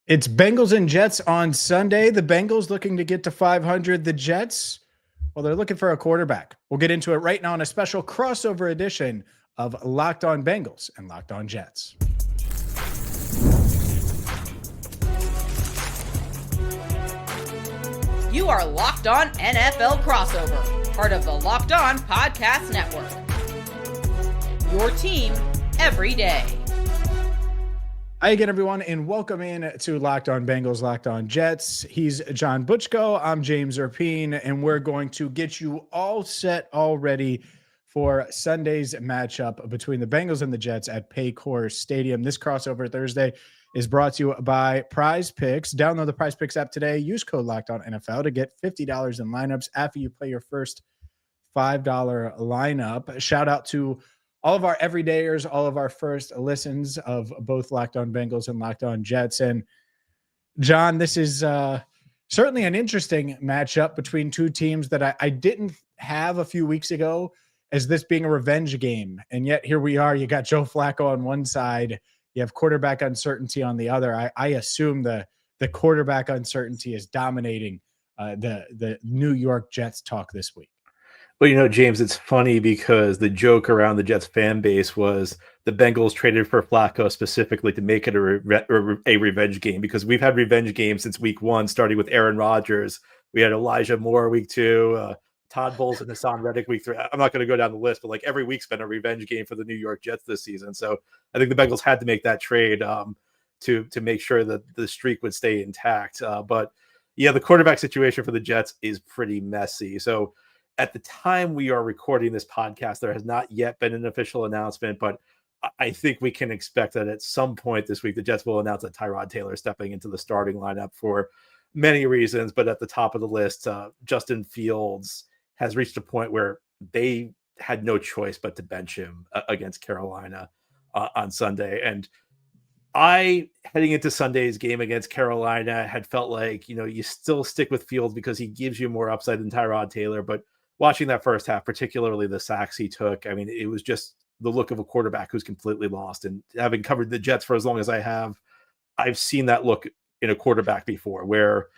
It's Bengals and Jets on Sunday. The Bengals looking to get to 500. The Jets, well, they're looking for a quarterback. We'll get into it right now on a special crossover edition of Locked On Bengals and Locked On Jets. You are Locked On NFL Crossover, part of the Locked On Podcast Network. Your team every day. Hi again, everyone, and welcome in to Locked On Bengals, Locked On Jets. He's John Butchko. I'm James Rapien, and we're going to get you all set already for Sunday's matchup between the Bengals and the Jets at Paycor Stadium. This crossover Thursday is brought to you by PrizePicks. Download the PrizePicks app today. Use code LOCKEDONNFL to get $50 in lineups after you play your first $5 lineup. Shout out to all of our everydayers, all of our first listens of both Locked On Bengals and Locked On Jets. And John, this is certainly an interesting matchup between two teams that I didn't have a few weeks ago as this being a revenge game. And yet here we are. You got Joe Flacco on one side. You have quarterback uncertainty on the other. I assume the quarterback uncertainty is dominating the New York Jets talk this week. Well, James, it's funny because the joke around the Jets fan base was the Bengals traded for Flacco specifically to make it a revenge game, because we've had revenge games since week one, starting with Aaron Rodgers. We had Elijah Moore week two, Todd Bowles and Hassan Reddick week three. I'm not going to go down the list, but like every week's been a revenge game for the New York Jets this season. So I think the Bengals had to make that trade to make sure that the streak would stay intact. But yeah, the quarterback situation for the Jets is pretty messy. So at the time we are recording this podcast, there has not yet been an official announcement, but I think we can expect that at some point this week, the Jets will announce that Tyrod Taylor is stepping into the starting lineup for many reasons. But at the top of the list, Justin Fields has reached a point where they had no choice but to bench him against Carolina on Sunday. And I, heading into Sunday's game against Carolina, had felt like, you still stick with Fields because he gives you more upside than Tyrod Taylor. But watching that first half, particularly the sacks he took, I mean, it was just the look of a quarterback who's completely lost. And having covered the Jets for as long as I have, I've seen that look in a quarterback before, where,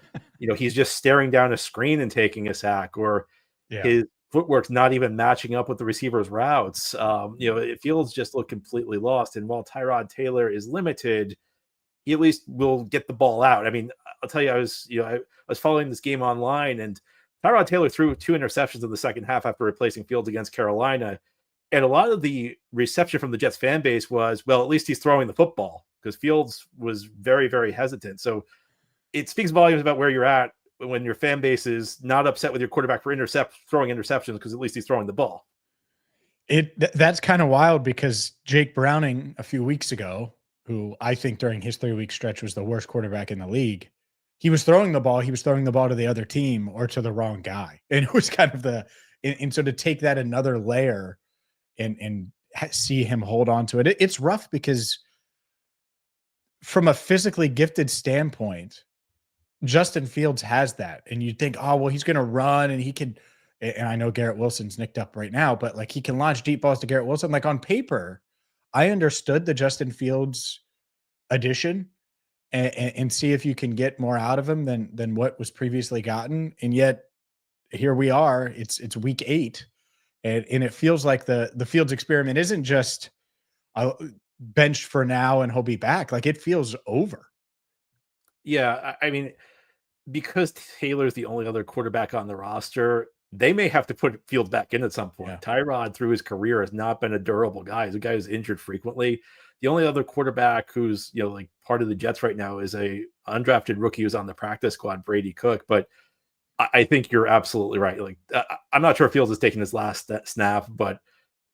he's just staring down a screen and taking a sack, or his footwork's not even matching up with the receiver's routes. It feels just look completely lost. And while Tyrod Taylor is limited, he at least will get the ball out. I mean, I'll tell you, I was following this game online, and Tyrod Taylor threw 2 interceptions in the second half after replacing Fields against Carolina. And a lot of the reception from the Jets fan base was, well, at least he's throwing the football, because Fields was very, very hesitant. So it speaks volumes about where you're at when your fan base is not upset with your quarterback for throwing interceptions, because at least he's throwing the ball. That's kind of wild, because Jake Browning a few weeks ago, who I think during his 3-week stretch was the worst quarterback in the league, he was throwing the ball. He was throwing the ball to the other team or to the wrong guy. And it was kind of and so to take that another layer and see him hold on to it, it's rough, because from a physically gifted standpoint, Justin Fields has that. And you think, oh, well, he's going to run and he can, and I know Garrett Wilson's nicked up right now, but like he can launch deep balls to Garrett Wilson. Like on paper, I understood the Justin Fields addition and see if you can get more out of him than what was previously gotten. And yet here we are, it's week 8. And it feels like the Fields experiment isn't just benched for now and he'll be back. Like it feels over. Yeah, I mean, because Taylor's the only other quarterback on the roster, they may have to put Fields back in at some point. Yeah. Tyrod, through his career, has not been a durable guy. He's a guy who's injured frequently. The only other quarterback who's, like part of the Jets right now is a undrafted rookie who's on the practice squad, Brady Cook. But I think you're absolutely right. Like, I'm not sure if Fields is taking his last snap, but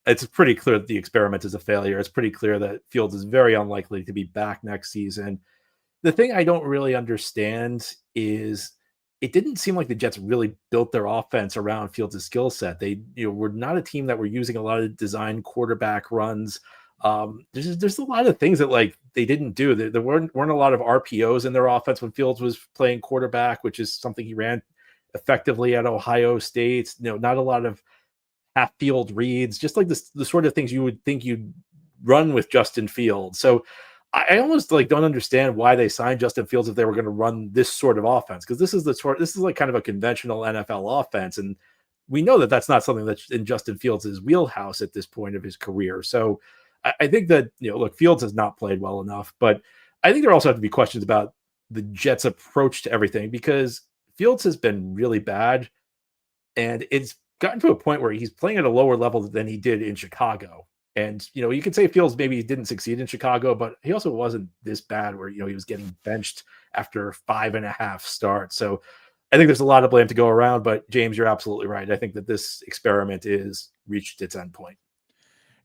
it's pretty clear that the experiment is a failure. It's pretty clear that Fields is very unlikely to be back next season. The thing I don't really understand is it didn't seem like the Jets really built their offense around Fields' skill set. They were not a team that were using a lot of design quarterback runs. There's a lot of things that like they didn't do. There weren't a lot of RPOs in their offense when Fields was playing quarterback, which is something he ran effectively at Ohio State. Not a lot of half field reads, just like the sort of things you would think you'd run with Justin Fields. So I almost don't understand why they signed Justin Fields if they were going to run this sort of offense, because this is like kind of a conventional NFL offense, and we know that that's not something that's in Justin Fields' wheelhouse at this point of his career. So I think that look, Fields has not played well enough, but I think there also have to be questions about the Jets' approach to everything, because Fields has been really bad, and it's gotten to a point where he's playing at a lower level than he did in Chicago. And, you could say Fields maybe didn't succeed in Chicago, but he also wasn't this bad where, he was getting benched after 5.5 starts. So I think there's a lot of blame to go around, but James, you're absolutely right. I think that this experiment is reached its end point.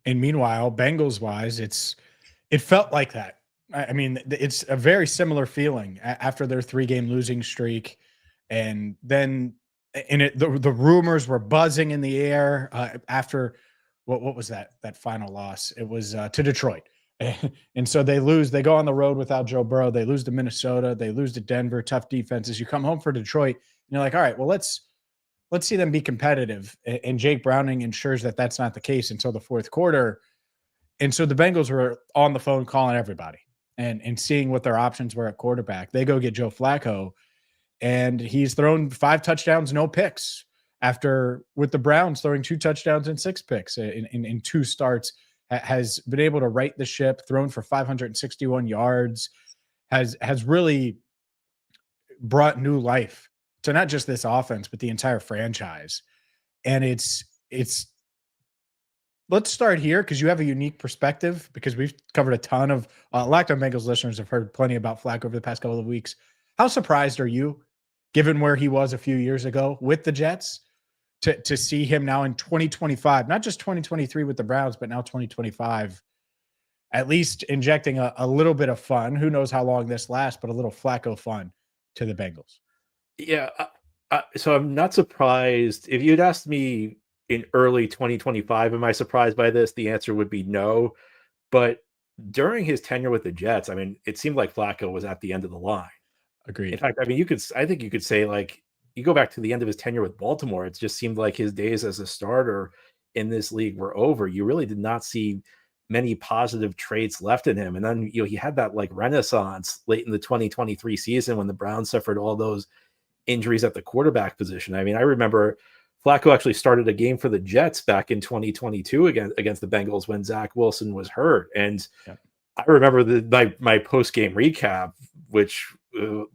And meanwhile, Bengals wise, it felt like that. I mean, it's a very similar feeling after their 3-game losing streak. And then the rumors were buzzing in the air after what was that final loss? It was to Detroit. And so they lose. They go on the road without Joe Burrow. They lose to Minnesota. They lose to Denver. Tough defenses. You come home for Detroit, and you're like, all right, well, let's see them be competitive. And Jake Browning ensures that that's not the case until the fourth quarter. And so the Bengals were on the phone calling everybody and seeing what their options were at quarterback. They go get Joe Flacco, and he's thrown 5 touchdowns, no picks, after with the Browns throwing 2 touchdowns and 6 picks in 2 starts, has been able to right the ship, thrown for 561 yards, has really brought new life to not just this offense, but the entire franchise. And it's let's start here, because you have a unique perspective, because we've covered a ton of Locked On Bengals listeners have heard plenty about Flacco over the past couple of weeks. How surprised are you, given where he was a few years ago with the Jets, to see him now in 2025, not just 2023 with the Browns, but now 2025, at least injecting a little bit of fun. Who knows how long this lasts, but a little Flacco fun to the Bengals. Yeah. So I'm not surprised. If you'd asked me in early 2025, am I surprised by this? The answer would be no. But during his tenure with the Jets, I mean, it seemed like Flacco was at the end of the line. Agreed. In fact, I mean, I think you could say, like, you go back to the end of his tenure with Baltimore, it just seemed like his days as a starter in this league were over. You really did not see many positive traits left in him. And then, he had that renaissance late in the 2023 season when the Browns suffered all those injuries at the quarterback position. I mean, I remember Flacco actually started a game for the Jets back in 2022 against the Bengals when Zach Wilson was hurt. And I remember my post-game recap, which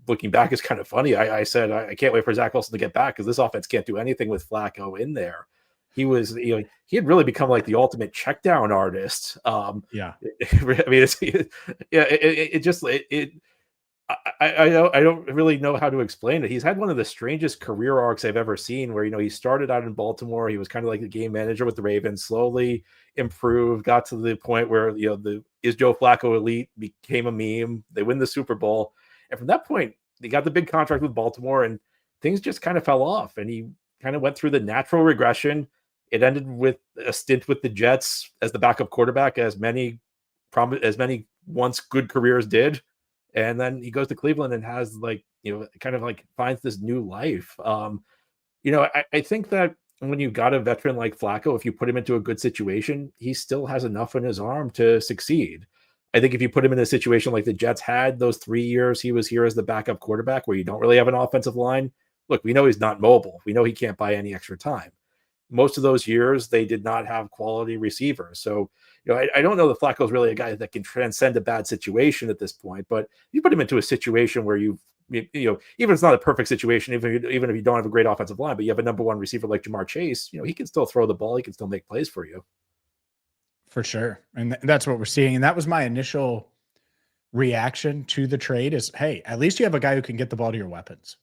looking back is kind of funny. I said, I can't wait for Zach Wilson to get back, because this offense can't do anything with Flacco in there. He was, he had really become like the ultimate check down artist. I mean, I don't really know how to explain it. He's had one of the strangest career arcs I've ever seen, where, he started out in Baltimore. He was kind of like the game manager with the Ravens, slowly improved, got to the point where, is Joe Flacco elite, became a meme. They win the Super Bowl. And from that point, they got the big contract with Baltimore, and things just kind of fell off. And he kind of went through the natural regression. It ended with a stint with the Jets as the backup quarterback, as many once good careers did. And then he goes to Cleveland and has finds this new life. I think that when you got a veteran like Flacco, if you put him into a good situation, he still has enough in his arm to succeed. I think if you put him in a situation like the Jets had those 3 years he was here as the backup quarterback, where you don't really have an offensive line, look, we know he's not mobile. We know he can't buy any extra time. Most of those years, they did not have quality receivers. So, I don't know that Flacco is really a guy that can transcend a bad situation at this point, but you put him into a situation where even if it's not a perfect situation, even if you don't have a great offensive line, but you have a number 1 receiver like Jamar Chase, he can still throw the ball. He can still make plays for you. For sure. And that's what we're seeing. And that was my initial reaction to the trade is, hey, at least you have a guy who can get the ball to your weapons.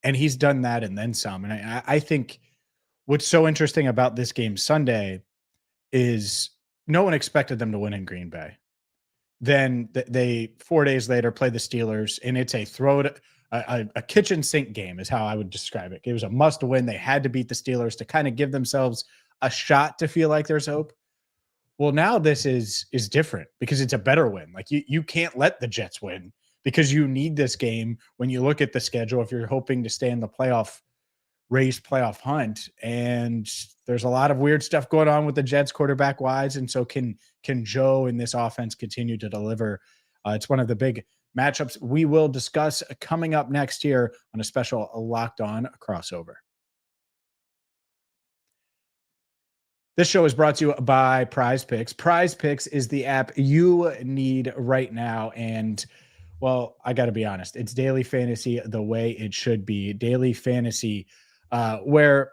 And he's done that and then some. And I think what's so interesting about this game Sunday is no one expected them to win in Green Bay. Then they 4 days later play the Steelers, and it's a kitchen sink game is how I would describe it. It was a must win. They had to beat the Steelers to kind of give themselves a shot to feel like there's hope. Well, now this is different because it's a better win. Like you can't let the Jets win, because you need this game when you look at the schedule if you're hoping to stay in the playoff race, playoff hunt. And there's a lot of weird stuff going on with the Jets quarterback wise. And so can Joe and this offense continue to deliver? It's one of the big matchups we will discuss coming up next year on a special Locked On crossover. This show is brought to you by PrizePicks. PrizePicks is the app you need right now. And, well, I got to be honest, it's daily fantasy the way it should be. Daily fantasy where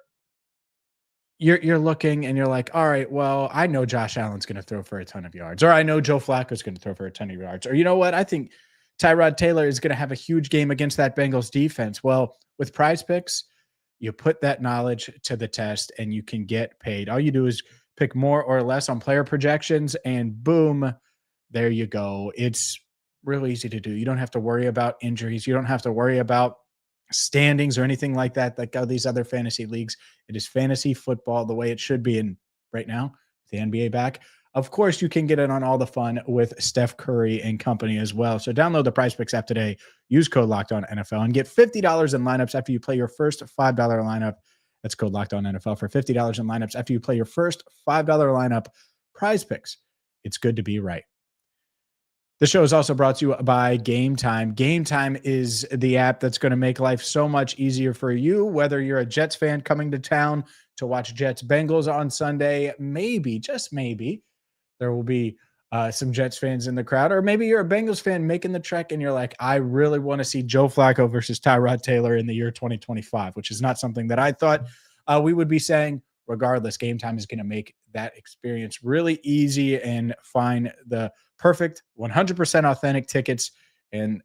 you're looking and you're like, all right, well, I know Josh Allen's going to throw for a ton of yards, or I know Joe Flacco's going to throw for a ton of yards, or you know what? I think Tyrod Taylor is going to have a huge game against that Bengals defense. Well, with PrizePicks, you put that knowledge to the test and you can get paid. All you do is pick more or less on player projections and boom, there you go. It's real easy to do. You don't have to worry about injuries. You don't have to worry about standings or anything like that go these other fantasy leagues. It is fantasy football the way it should be. And right now, with the NBA back, of course, you can get in on all the fun with Steph Curry and company as well. So download the PrizePicks app today. Use code LOCKEDONNFL and get $50 in lineups after you play your first $5 lineup. That's code LOCKEDONNFL for $50 in lineups after you play your first $5 lineup. PrizePicks. It's good to be right. The show is also brought to you by Gametime. Gametime is the app that's going to make life so much easier for you, whether you're a Jets fan coming to town to watch Jets Bengals on Sunday. Maybe, just maybe, there will be some Jets fans in the crowd, or maybe you're a Bengals fan making the trek and you're like, I really want to see Joe Flacco versus Tyrod Taylor in the year 2025, which is not something that I thought we would be saying. Regardless, Gametime is going to make that experience really easy and find the perfect 100% authentic tickets, and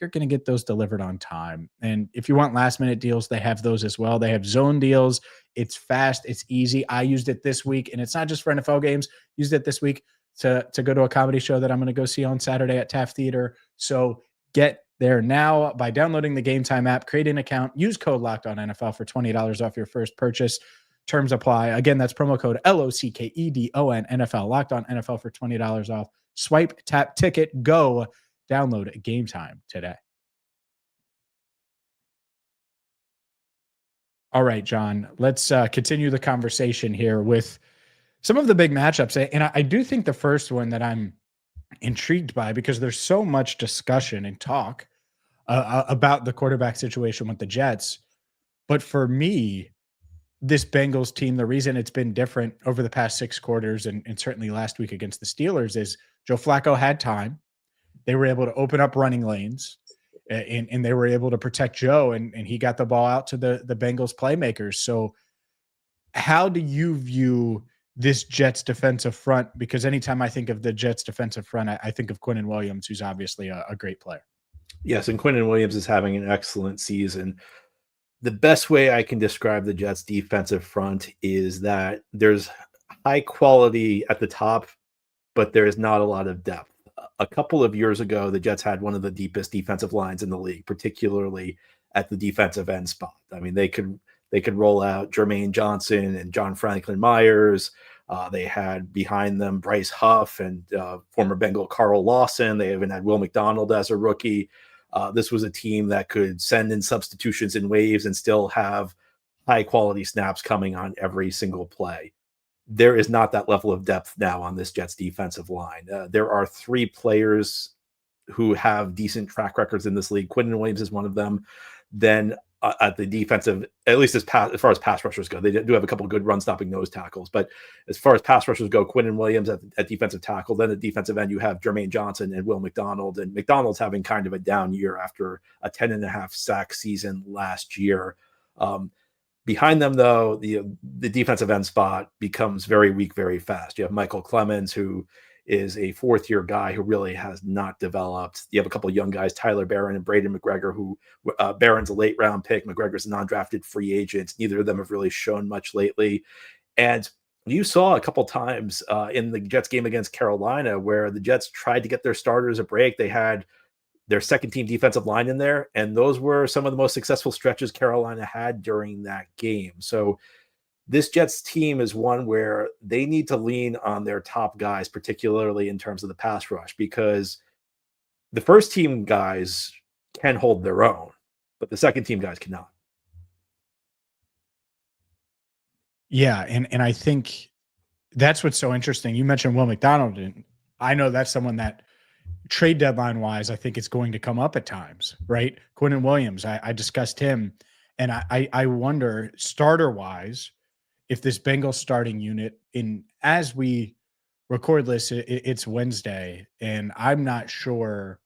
you're going to get those delivered on time. And if you want last minute deals, they have those as well. They have zone deals. It's fast. It's easy. I used it this week, and it's not just for NFL games. Used it this week to go to a comedy show that I'm going to go see on Saturday at Taft Theater. So get there now by downloading the Gametime app, create an account, use code LOCKEDONNFL for $20 off your first purchase. Terms apply. Again, that's promo code LOCKEDON NFL, Locked On NFL for $20 off. Swipe, tap, ticket, go. Download Gametime today. All right, John, let's continue the conversation here with some of the big matchups. And I do think the first one that I'm intrigued by, because there's so much discussion and talk about the quarterback situation with the Jets. But for me, this Bengals team, the reason it's been different over the past 6 quarters and certainly last week against the Steelers is Joe Flacco had time. They were able to open up running lanes and they were able to protect Joe, and he got the ball out to the Bengals playmakers. So how do you view this Jets defensive front? Because anytime I think of the Jets defensive front, I think of Quinnen Williams, who's obviously a great player. Yes, and Quinnen Williams is having an excellent season. The best way I can describe the Jets defensive front is that there's high quality at the top, but there's not a lot of depth. A couple of years ago, the Jets had one of the deepest defensive lines in the league, particularly at the defensive end spot. I mean, they could roll out Jermaine Johnson and John Franklin Myers. They had behind them Bryce Huff and former Bengal Carl Lawson. They even had Will McDonald as a rookie. This was a team that could send in substitutions in waves and still have high quality snaps coming on every single play. There is not that level of depth now on this Jets defensive line. There are 3 players who have decent track records in this league. Quinnen Williams is one of them. Then at the defensive, at least as far as pass rushers go, they do have a couple of good run-stopping nose tackles. But as far as pass rushers go, Quinnen Williams at defensive tackle. Then at defensive end, you have Jermaine Johnson and Will McDonald. And McDonald's having kind of a down year after a 10.5 sack season last year. Behind them, though, the defensive end spot becomes very weak very fast. You have Michael Clemens, who is a 4th-year guy who really has not developed. You have a couple of young guys, Tyler Barron and Braden McGregor, who Barron's a late-round pick. McGregor's a non-drafted free agent. Neither of them have really shown much lately. And you saw a couple times in the Jets game against Carolina where the Jets tried to get their starters a break. They had their second-team defensive line in there, and those were some of the most successful stretches Carolina had during that game. So this Jets team is one where they need to lean on their top guys, particularly in terms of the pass rush, because the first-team guys can hold their own, but the second-team guys cannot. Yeah, and I think that's what's so interesting. You mentioned Will McDonald, and I know that's someone that trade deadline wise, I think it's going to come up at times, right? Quinnen Williams, I discussed him, and I wonder starter wise if this Bengals starting unit, as we record this, it's Wednesday, and I'm not sure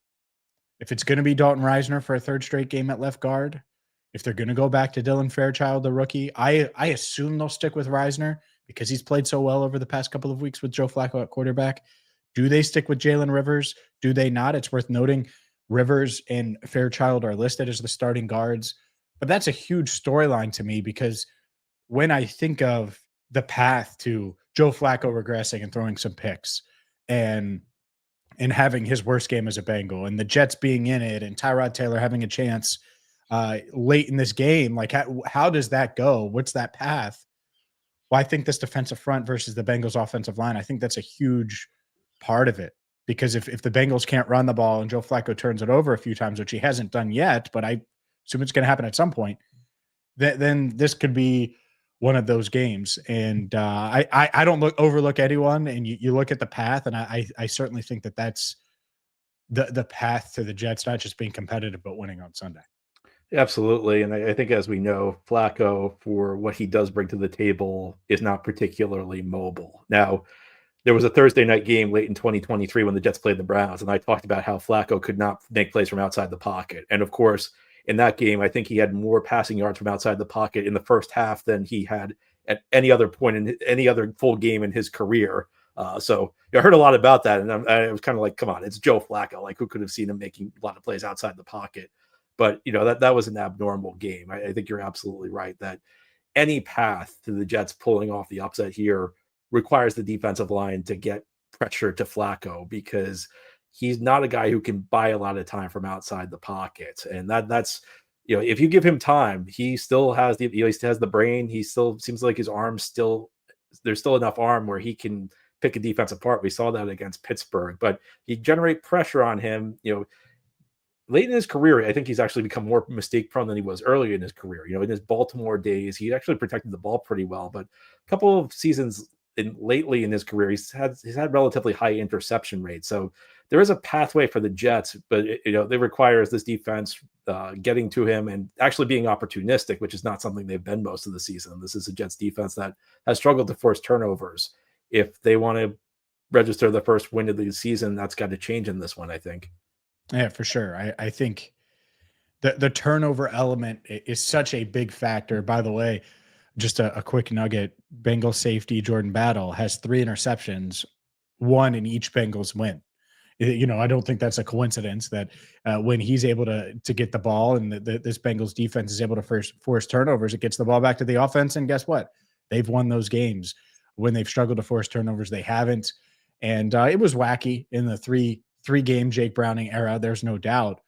if it's going to be Dalton Reisner for a third straight game at left guard, if they're going to go back to Dylan Fairchild, the rookie. I assume they'll stick with Reisner because he's played so well over the past couple of weeks with Joe Flacco at quarterback. Do they stick with Jalen Rivers? Do they not? It's worth noting Rivers and Fairchild are listed as the starting guards, but that's a huge storyline to me because when I think of the path to Joe Flacco regressing and throwing some picks and having his worst game as a Bengal and the Jets being in it and Tyrod Taylor having a chance late in this game, like how does that go? What's that path? Well, I think this defensive front versus the Bengals offensive line, I think that's a huge part of it because if the Bengals can't run the ball and Joe Flacco turns it over a few times, which he hasn't done yet, but I assume it's going to happen at some point, then this could be one of those games. And I don't overlook anyone. And you look at the path, and I certainly think that's the path to the Jets not just being competitive but winning on Sunday. Absolutely. And I think, as we know, Flacco, for what he does bring to the table, is not particularly mobile. Now, there was a Thursday night game late in 2023 when the Jets played the Browns, and I talked about how Flacco could not make plays from outside the pocket. And of course, in that game, I think he had more passing yards from outside the pocket in the first half than he had at any other point in any other full game in his career. So I heard a lot about that, and I was kind of like, come on, it's Joe Flacco. Like, who could have seen him making a lot of plays outside the pocket? But, that was an abnormal game. I think you're absolutely right that any path to the Jets pulling off the upset here requires the defensive line to get pressure to Flacco because he's not a guy who can buy a lot of time from outside the pocket. And that's, if you give him time, he still has he still has the brain. He still seems like his arm's there's still enough arm where he can pick a defense apart. We saw that against Pittsburgh, but you generate pressure on him, late in his career. I think he's actually become more mistake prone than he was earlier in his career. In his Baltimore days, he actually protected the ball pretty well, but a couple of seasons lately in his career, he's had relatively high interception rates. So there is a pathway for the Jets, but it requires this defense getting to him and actually being opportunistic, which is not something they've been most of the season. This is a Jets defense that has struggled to force turnovers. If they want to register the first win of the season, that's got to change in this one, I think. Yeah, for sure. I think the turnover element is such a big factor. By the way, just a quick nugget, Bengals safety Jordan Battle has 3 interceptions, 1 in each Bengals win. I don't think that's a coincidence that when he's able to get the ball and this Bengals defense is able to force turnovers, it gets the ball back to the offense. And guess what? They've won those games. When they've struggled to force turnovers, they haven't. And it was wacky in the three-game Jake Browning era. There's no doubt.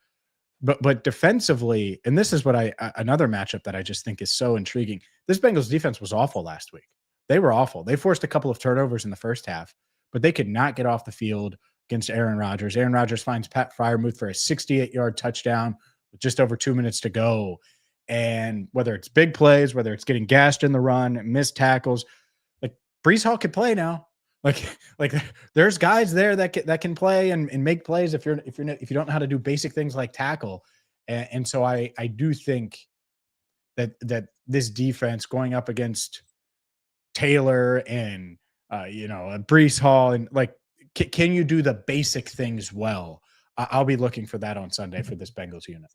But defensively, and this is what another matchup that I just think is so intriguing. This Bengals defense was awful last week. They were awful. They forced a couple of turnovers in the first half, but they could not get off the field against Aaron Rodgers. Aaron Rodgers finds Pat Freiermuth for a 68-yard touchdown with just over 2 minutes to go. And whether it's big plays, whether it's getting gashed in the run, missed tackles, like Breece Hall could play now. Like there's guys there that can play and make plays if you don't know how to do basic things like tackle. And so I do think that this defense going up against Taylor and Breece Hall and can you do the basic things well? I'll be looking for that on Sunday for this Bengals unit.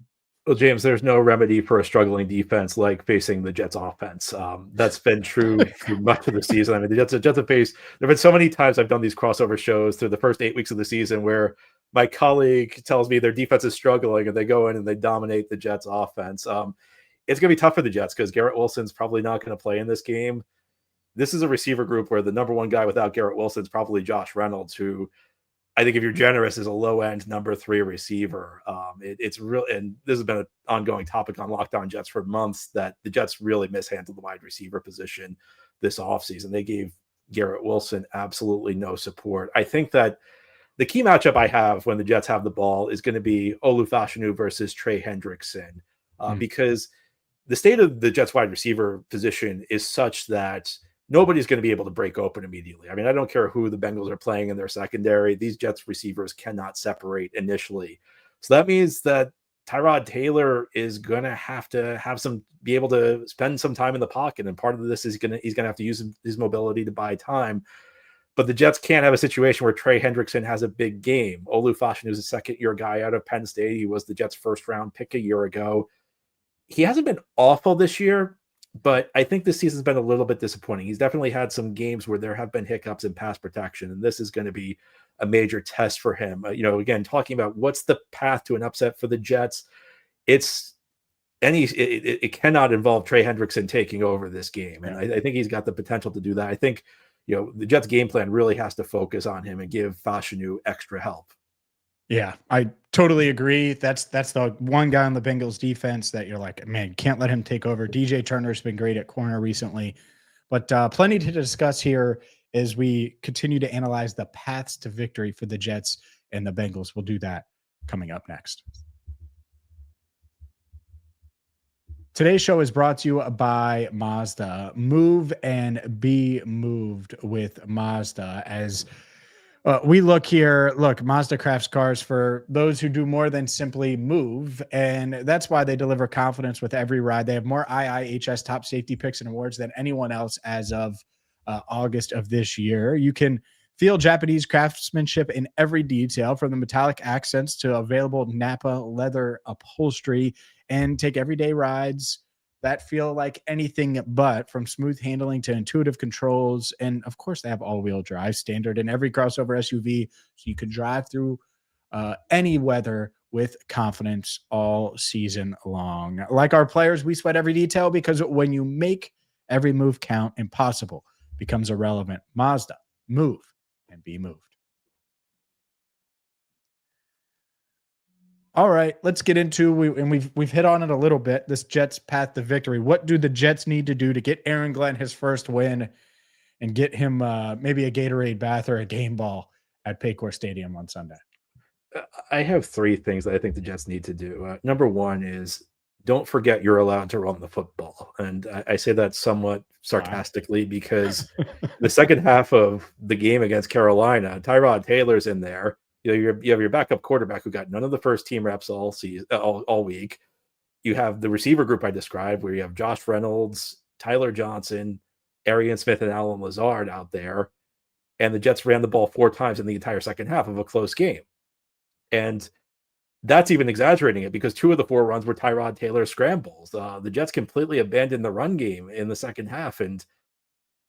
Well, James, there's no remedy for a struggling defense like facing the Jets offense. That's been true through much of the season. I mean, the Jets have faced, there have been so many times I've done these crossover shows through the first 8 weeks of the season where my colleague tells me their defense is struggling and they go in and they dominate the Jets offense. It's going to be tough for the Jets because Garrett Wilson's probably not going to play in this game. This is a receiver group where the number one guy without Garrett Wilson is probably Josh Reynolds, who I think if you're generous is a low end number 3 receiver. It's real. And this has been an ongoing topic on Locked On Jets for months that the Jets really mishandled the wide receiver position this offseason. They gave Garrett Wilson absolutely no support. I think that the key matchup I have when the Jets have the ball is going to be Olu Fashanu versus Trey Hendrickson because the state of the Jets wide receiver position is such that nobody's going to be able to break open immediately. I mean, I don't care who the Bengals are playing in their secondary. These Jets receivers cannot separate initially. So that means that Tyrod Taylor is going to have be able to spend some time in the pocket. And part of this is he's going to have to use his mobility to buy time. But the Jets can't have a situation where Trey Hendrickson has a big game. Olu Fashanu is a second-year guy out of Penn State. He was the Jets' first-round pick a year ago. He hasn't been awful this year, but I think this season's been a little bit disappointing. He's definitely had some games where there have been hiccups in pass protection, and this is going to be a major test for him. Again, talking about what's the path to an upset for the Jets, it cannot involve Trey Hendrickson taking over this game, and I think he's got the potential to do that. I think the Jets' game plan really has to focus on him and give Fashanu extra help. Yeah, I totally agree. That's the one guy on the Bengals defense that you're like, man, can't let him take over. DJ Turner's been great at corner recently, but plenty to discuss here as we continue to analyze the paths to victory for the Jets and the Bengals. We'll do that coming up next. Today's show is brought to you by Mazda. Move and be moved with Mazda. As we look here, Mazda crafts cars for those who do more than simply move, and that's why they deliver confidence with every ride. They have more IIHS top safety picks and awards than anyone else as of August of this year. You can feel Japanese craftsmanship in every detail, from the metallic accents to available Napa leather upholstery, and take everyday rides that feel like anything but, from smooth handling to intuitive controls. And of course, they have all-wheel drive standard in every crossover SUV, so you can drive through any weather with confidence all season long. Like our players, we sweat every detail, because when you make every move count, impossible becomes irrelevant. Mazda, move and be moved. All right, let's get into we've hit on it a little bit. This Jets path to victory. What do the Jets need to do to get Aaron Glenn his first win and get him maybe a Gatorade bath or a game ball at Paycor Stadium on Sunday? I have three things that I think the Jets need to do. Number one is, don't forget you're allowed to run the football. And I say that somewhat sarcastically because the second half of the game against Carolina, Tyrod Taylor's in there. You have your backup quarterback who got none of the first team reps all week. You have the receiver group I described, where you have Josh Reynolds, Tyler Johnson, Arian Smith, and Alan Lazard out there. And the Jets ran the ball 4 times in the entire second half of a close game. And that's even exaggerating it, because 2 of the 4 runs were Tyrod Taylor scrambles. The Jets completely abandoned the run game in the second half, and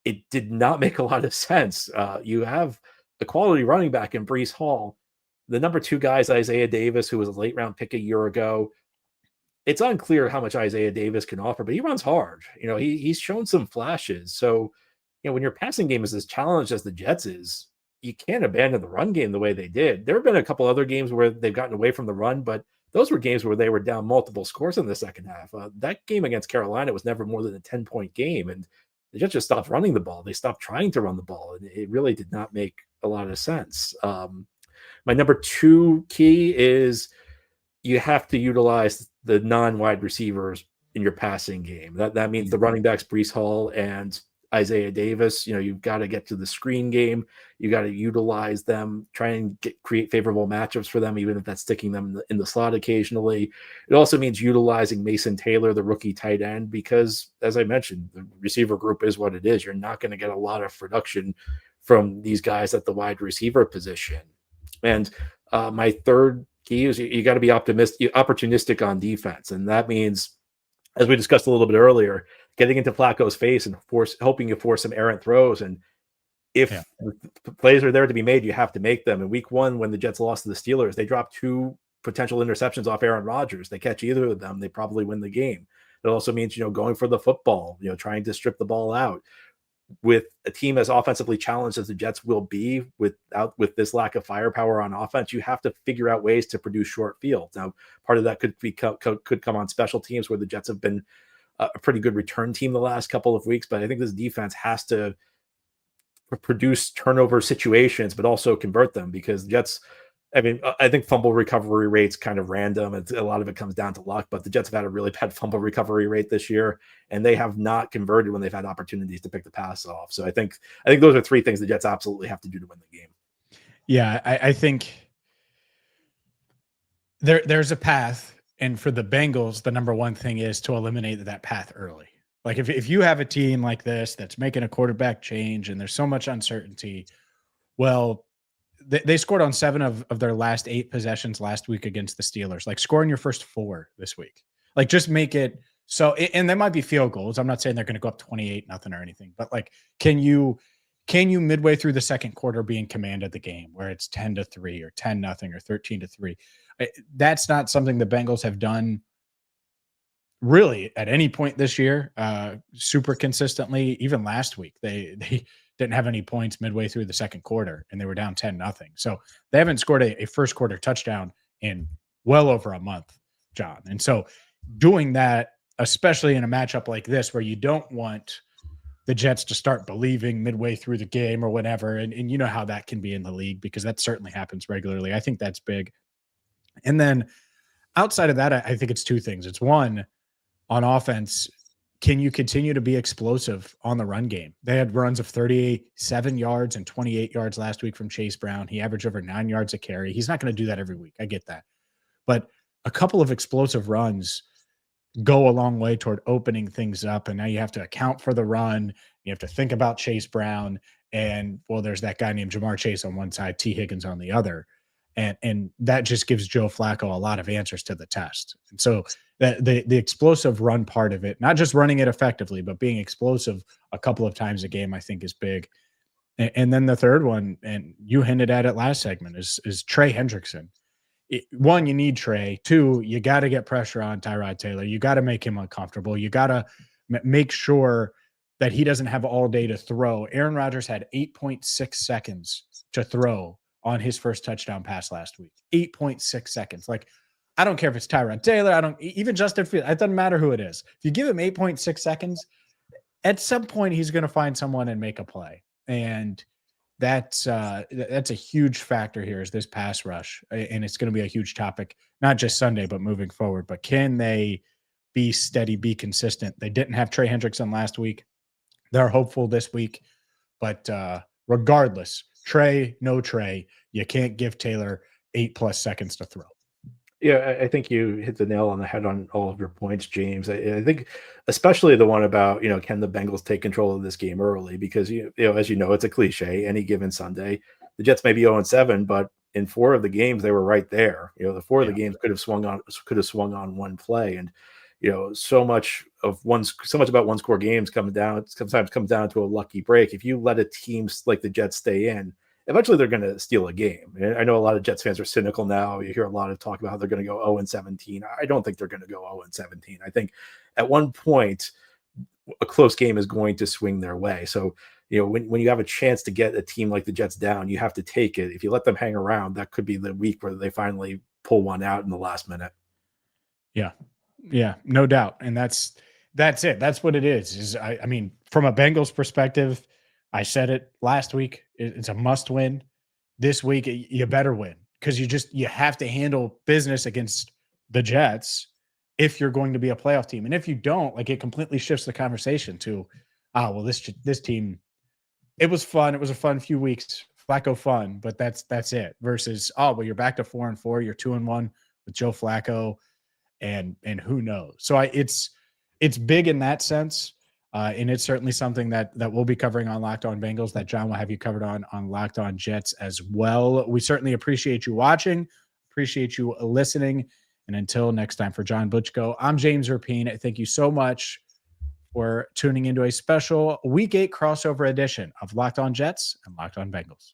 it did not make a lot of sense. You have a quality running back in Breece Hall. The number 2 guy is Isaiah Davis, who was a late round pick a year ago. It's unclear how much Isaiah Davis can offer, but he runs hard. He's shown some flashes. So, when your passing game is as challenged as the Jets is, you can't abandon the run game the way they did. There have been a couple other games where they've gotten away from the run, but those were games where they were down multiple scores in the second half. That game against Carolina was never more than a 10-point game, and the Jets just stopped running the ball. They stopped trying to run the ball, and it really did not make a lot of sense. My number 2 key is you have to utilize the non-wide receivers in your passing game. That means the running backs, Breece Hall and Isaiah Davis. You've got to get to the screen game. You got to utilize them, try and create favorable matchups for them, even if that's sticking them in the slot occasionally. It also means utilizing Mason Taylor, the rookie tight end, because, as I mentioned, the receiver group is what it is. You're not going to get a lot of production from these guys at the wide receiver position. And my third key is you got to be opportunistic on defense. And that means, as we discussed a little bit earlier, getting into Flacco's face and hoping you force some errant throws. And if plays are there to be made, you have to make them. In week 1, when the Jets lost to the Steelers, they dropped 2 potential interceptions off Aaron Rodgers. They catch either of them, they probably win the game. It also means, going for the football, trying to strip the ball out. With a team as offensively challenged as the Jets will be with this lack of firepower on offense, you have to figure out ways to produce short fields. Now, part of that could come on special teams, where the Jets have been a pretty good return team the last couple of weeks, but I think this defense has to produce turnover situations, but also convert them, because the Jets I mean, I think fumble recovery rate's kind of random. A lot of it comes down to luck, but the Jets have had a really bad fumble recovery rate this year, and they have not converted when they've had opportunities to pick the pass off. So I think those are three things the Jets absolutely have to do to win the game. Yeah, I think there's a path, and for the Bengals, the number one thing is to eliminate that path early. Like if you have a team like this that's making a quarterback change and there's so much uncertainty, well, they scored on 7 of their last 8 possessions last week against the Steelers. Like scoring your first 4 this week. Like just make it so, and there might be field goals. I'm not saying they're going to go up 28-0 or anything, but like, can you midway through the second quarter be in command of the game where it's 10-3 or 10-0 or 13-3? That's not something the Bengals have done really at any point this year, super consistently. Even last week, they didn't have any points midway through the second quarter, and they were down 10-0. So they haven't scored a first quarter touchdown in well over a month, John. And so doing that, especially in a matchup like this, where you don't want the Jets to start believing midway through the game or whatever, and you know how that can be in the league, because that certainly happens regularly. I think that's big. And then outside of that, I think it's 2 things. It's one, on offense, can you continue to be explosive on the run game? They had runs of 37 yards and 28 yards last week from Chase Brown. He averaged over 9 yards a carry. He's not going to do that every week. I get that. But a couple of explosive runs go a long way toward opening things up. And now you have to account for the run. You have to think about Chase Brown. And, well, there's that guy named Jamar Chase on one side, T. Higgins on the other. And that just gives Joe Flacco a lot of answers to the test. And so the explosive run part of it, not just running it effectively, but being explosive a couple of times a game, I think is big. And then the third one, and you hinted at it last segment, is Trey Hendrickson. One, you need Trey. 2, you got to get pressure on Tyrod Taylor. You got to make him uncomfortable. You got to make sure that he doesn't have all day to throw. Aaron Rodgers had 8.6 seconds to throw on his first touchdown pass last week. 8.6 seconds. Like, I don't care if it's Tyrod Taylor. Even Justin Fields. It doesn't matter who it is. If you give him 8.6 seconds, at some point he's going to find someone and make a play. And that's a huge factor here, is this pass rush. And it's going to be a huge topic, not just Sunday, but moving forward. But can they be steady, be consistent? They didn't have Trey Hendrickson last week. They're hopeful this week. But regardless, Trey, no Trey, you can't give Taylor 8+ seconds to throw. Yeah, I think you hit the nail on the head on all of your points, James. I think especially the one about, can the Bengals take control of this game early? Because, as you know, it's a cliche, any given Sunday. The Jets may be 0-7, but in 4 of the games, they were right there. The 4 of the games could have swung on one play. And, so much about one-score games sometimes comes down to a lucky break. If you let a team like the Jets stay in, eventually they're going to steal a game. And I know a lot of Jets fans are cynical now. You hear a lot of talk about how they're going to go 0-17. I don't think they're going to go 0-17. I think at one point a close game is going to swing their way. So, when you have a chance to get a team like the Jets down, you have to take it. If you let them hang around, that could be the week where they finally pull one out in the last minute. Yeah, no doubt. And that's it. That's what it is. I mean, from a Bengals perspective, I said it last week. It's a must win. This week, you better win, because you have to handle business against the Jets if you're going to be a playoff team. And if you don't, it completely shifts the conversation to, this team, it was fun. It was a fun few weeks. Flacco fun, but that's it. Versus, you're back to 4-4. You're 2-1 with Joe Flacco, and who knows? So it's big in that sense. And it's certainly something that we'll be covering on Locked On Bengals, that John will have you covered on Locked On Jets as well. We certainly appreciate you watching, appreciate you listening. And until next time, for John Butchko, I'm James Rapien. Thank you so much for tuning into a special Week 8 crossover edition of Locked On Jets and Locked On Bengals.